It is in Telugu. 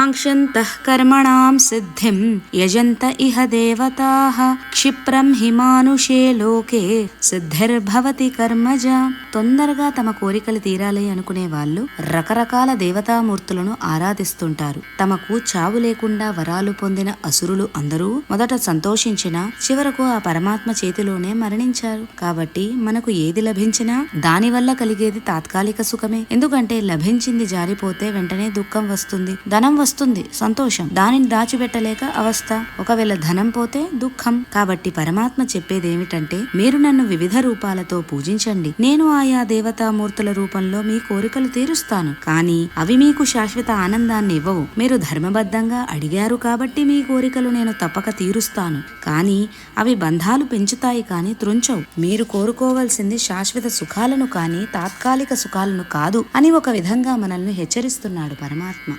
కాంక్షంతః కర్మణాం సిద్ధిం యజంత ఇహ దేవతాః క్షిప్రం హి మానుషే లోకే సిద్ధిర్భవతి కర్మజ. తొందరగా తమ కోరికలు తీరాలి అనుకునే వాళ్ళు రకరకాల దేవతామూర్తులను ఆరాధిస్తుంటారు. తమకు చావు లేకుండా వరాలు పొందిన అసురులు అందరూ మొదట సంతోషించినా చివరకు ఆ పరమాత్మ చేతిలోనే మరణించారు. కాబట్టి మనకు ఏది లభించినా దాని వల్ల కలిగేది తాత్కాలిక సుఖమే. ఎందుకంటే లభించింది జారిపోతే వెంటనే దుఃఖం వస్తుంది, ధనం వస్తుంది, సంతోషం, దానిని దాచిపెట్టలేక అవస్థ. ఒకవేళ ధనం పోతే దుఃఖం. కాబట్టి పరమాత్మ చెప్పేదేమిటంటే మీరు నన్ను వివిధ రూపాలతో పూజించండి, నేను ఆయా దేవతామూర్తుల రూపంలో మీ కోరికలు తీరుస్తాను. కానీ అవి మీకు శాశ్వత ఆనందాన్ని ఇవ్వవు. మీరు ధర్మబద్ధంగా అడిగారు కాబట్టి మీ కోరికలు నేను తప్పక తీరుస్తాను. కానీ అవి బంధాలు పెంచుతాయి కానీ త్రుంచవు. మీరు కోరుకోవలసింది శాశ్వత సుఖాలను కానీ తాత్కాలిక సుఖాలను కాదు అని ఒక విధంగా మనల్ని హెచ్చరిస్తున్నాడు పరమాత్మ.